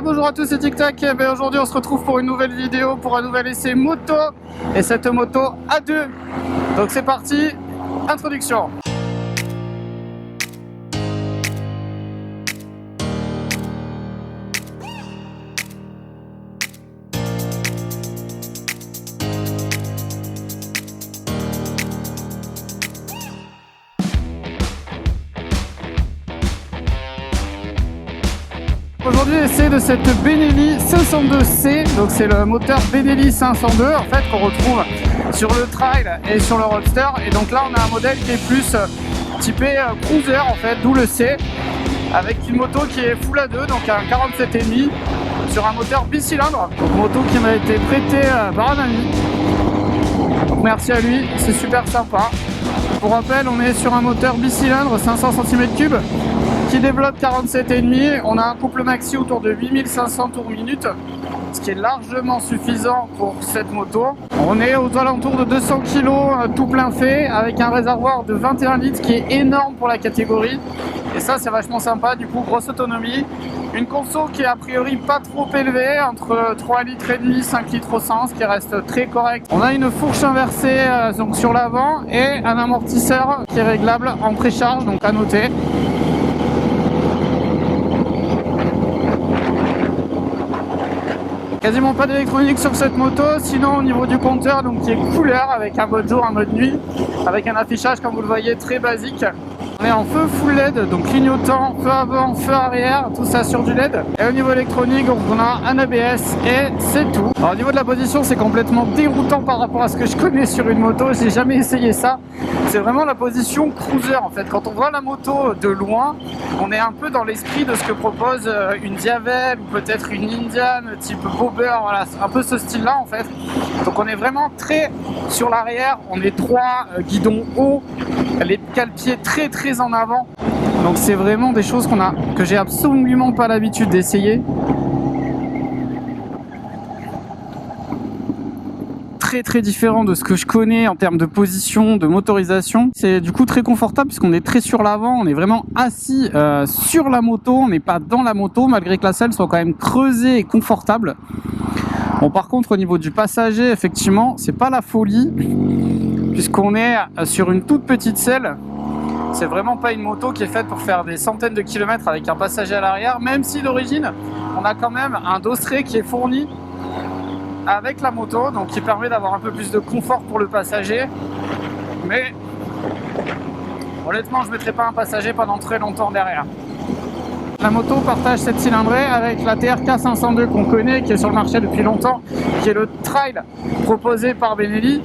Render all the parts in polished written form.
Bonjour à tous, c'est Tic Tac. Aujourd'hui on se retrouve pour une nouvelle vidéo, pour un nouvel essai moto. Et cette moto à deux. Donc c'est parti, introduction. Aujourd'hui, essai de cette Benelli 502C, donc c'est le moteur Benelli 502 en fait qu'on retrouve sur le trail et sur le roadster. Et donc là, on a un modèle qui est plus typé cruiser en fait, d'où le C, avec une moto qui est full A2, donc un 47,5 sur un moteur bicylindre. Donc moto qui m'a été prêtée par un ami. Donc merci à lui, c'est super sympa. Pour rappel, on est sur un moteur bicylindre 500 cm3 qui développe 47,5. On a un couple maxi autour de 8500 tours minute, ce qui est largement suffisant pour cette moto. On est aux alentours de 200 kg tout plein fait, avec un réservoir de 21 litres qui est énorme pour la catégorie. Et ça, c'est vachement sympa, du coup grosse autonomie. Une conso qui est a priori pas trop élevée, entre 3 litres et demi, 5 litres au 100, ce qui reste très correct. On a une fourche inversée donc sur l'avant et un amortisseur qui est réglable en précharge, donc à noter. Quasiment pas d'électronique sur cette moto, sinon au niveau du compteur, donc qui est couleur avec un mode jour, un mode nuit, avec un affichage comme vous le voyez très basique. On est en feu full LED, donc clignotant, feu avant, feu arrière, tout ça sur du LED. Et au niveau électronique, on a un ABS et c'est tout. Alors au niveau de la position, c'est complètement déroutant par rapport à ce que je connais sur une moto, j'ai jamais essayé ça. C'est vraiment la position cruiser en fait. Quand on voit la moto de loin, on est un peu dans l'esprit de ce que propose une Diavel ou peut-être une Indian type Bobber, voilà, un peu ce style là en fait. Donc on est vraiment très sur l'arrière, on est trois guidons hauts, les cale-pieds très en avant. Donc c'est vraiment des choses que j'ai absolument pas l'habitude d'essayer. Très différent de ce que je connais en termes de position, de motorisation. C'est du coup très confortable puisqu'on est très sur l'avant, on est vraiment assis sur la moto, on n'est pas dans la moto malgré que la selle soit quand même creusée et confortable. Bon, par contre au niveau du passager, effectivement c'est pas la folie puisqu'on est sur une toute petite selle. C'est vraiment pas une moto qui est faite pour faire des centaines de kilomètres avec un passager à l'arrière, même si d'origine on a quand même un dosseret qui est fourni avec la moto, donc qui permet d'avoir un peu plus de confort pour le passager. Mais honnêtement, je ne mettrai pas un passager pendant très longtemps derrière. La moto partage cette cylindrée avec la TRK 502 qu'on connaît, qui est sur le marché depuis longtemps, qui est le trail proposé par Benelli,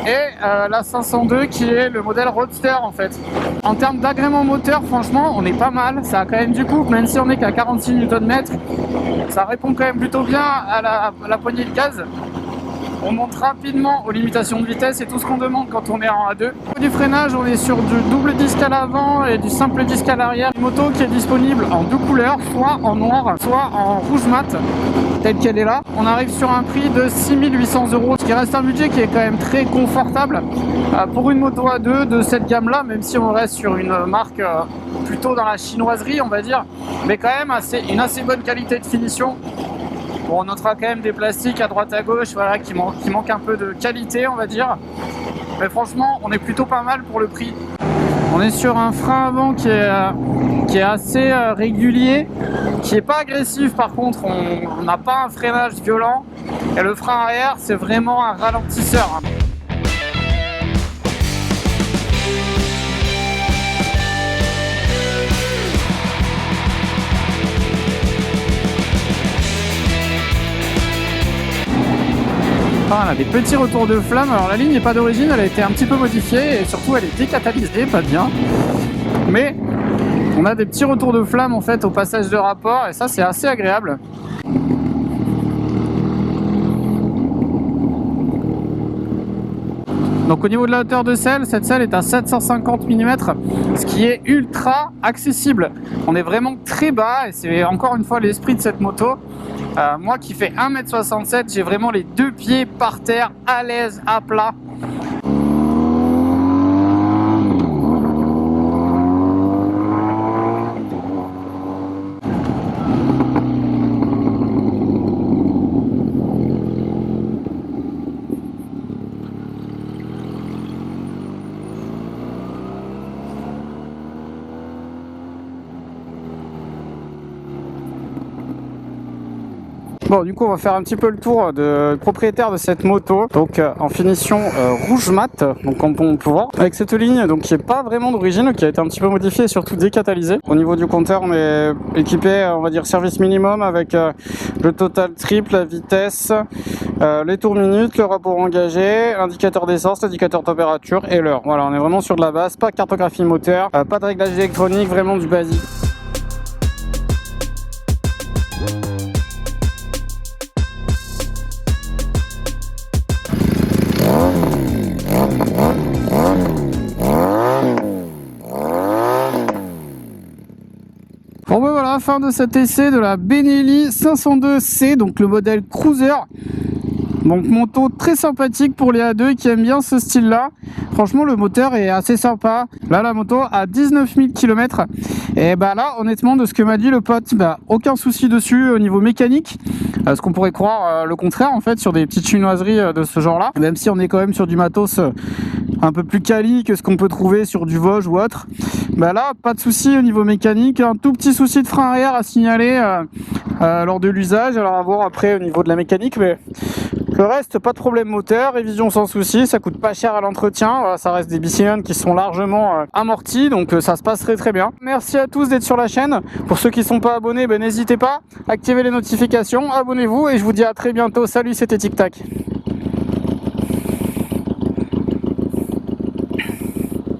et la 502 qui est le modèle Roadster en fait. En termes d'agrément moteur, franchement, on est pas mal. Ça a quand même du couple, même si on est qu'à 46 Nm, ça répond quand même plutôt bien à la poignée de gaz. On monte rapidement aux limitations de vitesse et tout ce qu'on demande quand on est en A2. Au niveau du freinage, on est sur du double disque à l'avant et du simple disque à l'arrière. Une moto qui est disponible en deux couleurs, soit en noir, soit en rouge mat, telle qu'elle est là. On arrive sur un prix de 6 800 €, ce qui reste un budget qui est quand même très confortable pour une moto A2 de cette gamme-là, même si on reste sur une marque plutôt dans la chinoiserie, on va dire, mais quand même une assez bonne qualité de finition. Bon, on notera quand même des plastiques à droite à gauche, voilà, qui manquent un peu de qualité, on va dire. Mais franchement, on est plutôt pas mal pour le prix. On est sur un frein avant qui est assez régulier, qui n'est pas agressif. Par contre, on n'a pas un freinage violent. Et le frein arrière, c'est vraiment un ralentisseur. Ah, on a des petits retours de flamme. Alors la ligne n'est pas d'origine, elle a été un petit peu modifiée et surtout elle est décatalysée, pas bien. Mais on a des petits retours de flamme en fait au passage de rapport et ça c'est assez agréable. Donc au niveau de la hauteur de selle, cette selle est à 750 mm, ce qui est ultra accessible. On est vraiment très bas et c'est encore une fois l'esprit de cette moto. Moi qui fais 1,67 m, j'ai vraiment les deux pieds par terre, à l'aise, à plat. Bon, du coup, on va faire un petit peu le tour de propriétaire de cette moto. Donc, en finition rouge mat, donc comme on peut voir, avec cette ligne, donc qui est pas vraiment d'origine, qui a été un petit peu modifiée et surtout décatalysée. Au niveau du compteur, on est équipé, on va dire service minimum avec le total triple, la vitesse, les tours minutes, le rapport engagé, l'indicateur d'essence, l'indicateur température et l'heure. Voilà, on est vraiment sur de la base, pas de cartographie moteur, pas de réglage électronique, vraiment du basique. Bon ben voilà, fin de cet essai de la Benelli 502C, donc le modèle Cruiser. Donc moto très sympathique pour les A2 qui aiment bien ce style là. Franchement le moteur est assez sympa. Là la moto a 19 000 km. Et bah là honnêtement de ce que m'a dit le pote, bah, aucun souci dessus au niveau mécanique. Ce qu'on pourrait croire le contraire en fait sur des petites chinoiseries de ce genre là. Même si on est quand même sur du matos un peu plus quali que ce qu'on peut trouver sur du Vosges ou autre. Bah là pas de souci au niveau mécanique. Un tout petit souci de frein arrière à signaler lors de l'usage. Alors à voir après au niveau de la mécanique, mais le reste, pas de problème moteur, révision sans souci, ça coûte pas cher à l'entretien, voilà, ça reste des bicylindres qui sont largement amortis, donc ça se passe très bien. Merci à tous d'être sur la chaîne. Pour ceux qui sont pas abonnés, ben, n'hésitez pas, activez les notifications, abonnez-vous et je vous dis à très bientôt. Salut, c'était Tic Tac.